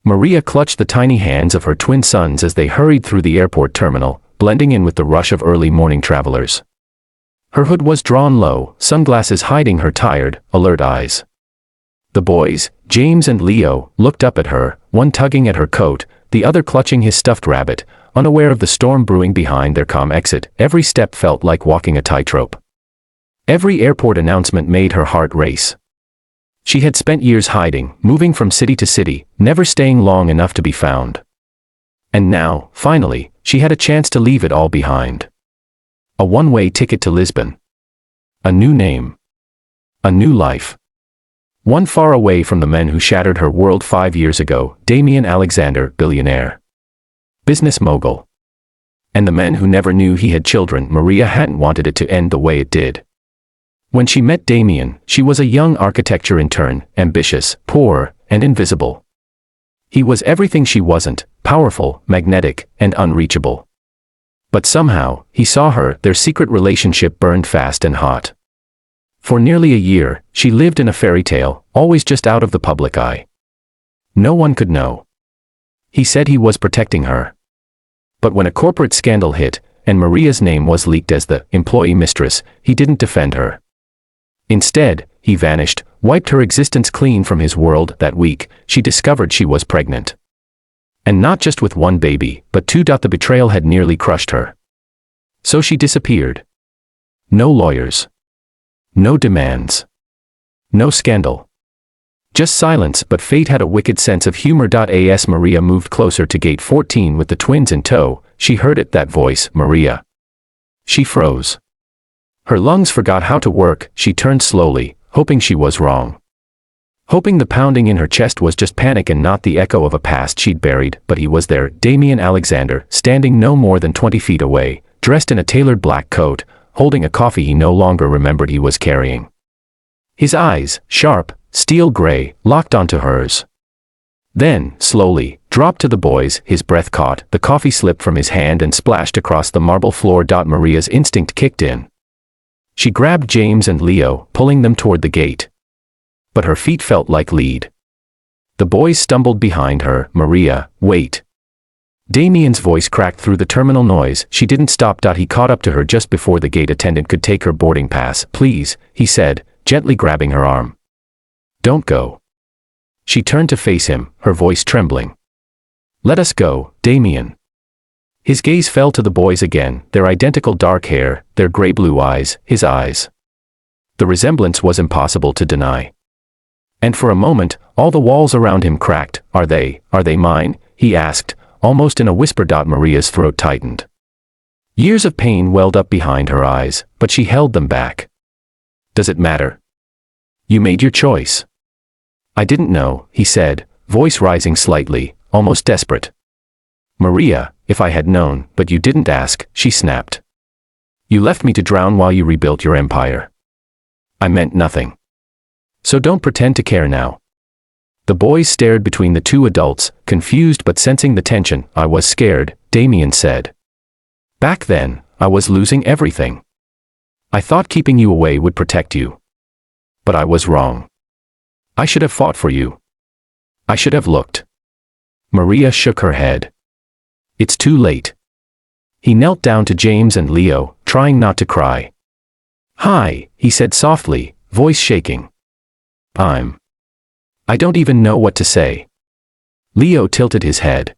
Maria clutched the tiny hands of her twin sons as they hurried through the airport terminal, blending in with the rush of early morning travelers. Her hood was drawn low, sunglasses hiding her tired, alert eyes. The boys, James and Leo, looked up at her, one tugging at her coat, the other clutching his stuffed rabbit, unaware of the storm brewing behind their calm exit. Every step felt like walking a tightrope. Every airport announcement made her heart race. She had spent years hiding, moving from city to city, never staying long enough to be found. And now, finally, she had a chance to leave it all behind. A one-way ticket to Lisbon. A new name. A new life. One far away from the men who shattered her world 5 years ago, Damien Alexander, billionaire. Business mogul. And the men who never knew he had children. Maria hadn't wanted it to end the way it did. When she met Damien, she was a young architecture intern, ambitious, poor, and invisible. He was everything she wasn't, powerful, magnetic, and unreachable. But somehow, he saw her. Their secret relationship burned fast and hot. For nearly a year, she lived in a fairy tale, always just out of the public eye. No one could know. He said he was protecting her. But when a corporate scandal hit, and Maria's name was leaked as the employee mistress, he didn't defend her. Instead, he vanished, wiped her existence clean from his world. That week, she discovered she was pregnant. And not just with one baby, but two. The betrayal had nearly crushed her. So she disappeared. No lawyers. No demands. No scandal. Just silence. But fate had a wicked sense of humor. As Maria moved closer to gate 14 with the twins in tow, she heard it, that voice, Maria. She froze. Her lungs forgot how to work. She turned slowly, hoping she was wrong. Hoping the pounding in her chest was just panic and not the echo of a past she'd buried. But he was there, Damien Alexander, standing no more than 20 feet away, dressed in a tailored black coat, holding a coffee he no longer remembered he was carrying. His eyes, sharp, steel gray, locked onto hers. Then, slowly, dropped to the boys. His breath caught, the coffee slipped from his hand and splashed across the marble floor. Maria's instinct kicked in. She grabbed James and Leo, pulling them toward the gate. But her feet felt like lead. The boys stumbled behind her. Maria, wait. Damien's voice cracked through the terminal noise. She didn't stop. He caught up to her just before the gate attendant could take her boarding pass. Please, he said, gently grabbing her arm. Don't go. She turned to face him, her voice trembling. Let us go, Damien. His gaze fell to the boys again, their identical dark hair, their gray-blue eyes, his eyes. The resemblance was impossible to deny. And for a moment, all the walls around him cracked. Are they mine? He asked, almost in a whisper. Maria's throat tightened. Years of pain welled up behind her eyes, but she held them back. Does it matter? You made your choice. I didn't know, he said, voice rising slightly, almost desperate. Maria, if I had known, but you didn't ask, she snapped. You left me to drown while you rebuilt your empire. I meant nothing. So don't pretend to care now. The boys stared between the two adults, confused but sensing the tension. I was scared, Damien said. Back then, I was losing everything. I thought keeping you away would protect you. But I was wrong. I should have fought for you. I should have looked. Maria shook her head. It's too late. He knelt down to James and Leo, trying not to cry. Hi, he said softly, voice shaking. I don't even know what to say. Leo tilted his head.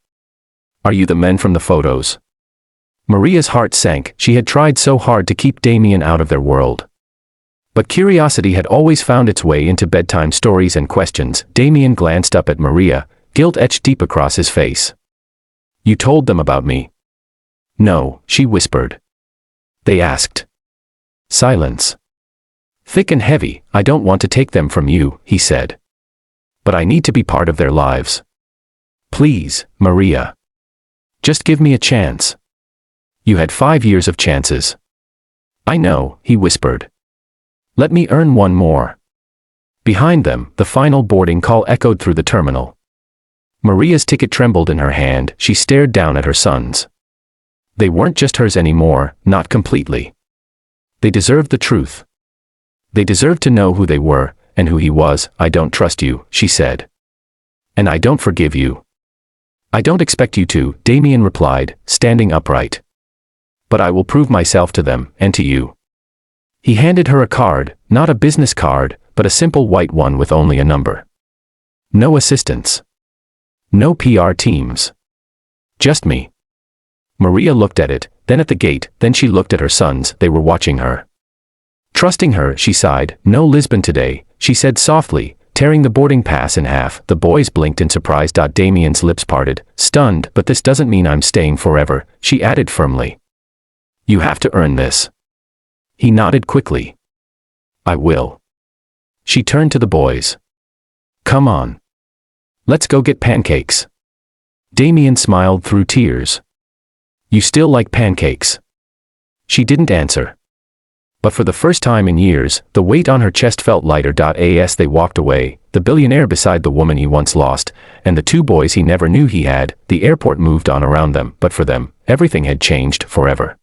Are you the men from the photos? Maria's heart sank. She had tried so hard to keep Damien out of their world. But curiosity had always found its way into bedtime stories and questions. Damien glanced up at Maria, guilt etched deep across his face. You told them about me? No, she whispered. They asked. Silence. Thick and heavy. I don't want to take them from you, he said. But I need to be part of their lives. Please, Maria. Just give me a chance. You had 5 years of chances. I know, he whispered. Let me earn one more. Behind them, the final boarding call echoed through the terminal. Maria's ticket trembled in her hand. She stared down at her sons. They weren't just hers anymore, not completely. They deserved the truth. They deserved to know who they were, and who he was. I don't trust you, she said. And I don't forgive you. I don't expect you to, Damien replied, standing upright. But I will prove myself to them, and to you. He handed her a card, not a business card, but a simple white one with only a number. No assistants. No PR teams. Just me. Maria looked at it, then at the gate, then she looked at her sons, they were watching her. Trusting her, she sighed. No Lisbon today, she said softly, tearing the boarding pass in half. The boys blinked in surprise. Damien's lips parted, stunned. But this doesn't mean I'm staying forever, she added firmly. You have to earn this. He nodded quickly. I will. She turned to the boys. Come on. Let's go get pancakes. Damien smiled through tears. You still like pancakes? She didn't answer. But for the first time in years, the weight on her chest felt lighter. As they walked away, the billionaire beside the woman he once lost, and the two boys he never knew he had, the airport moved on around them, but for them, everything had changed forever.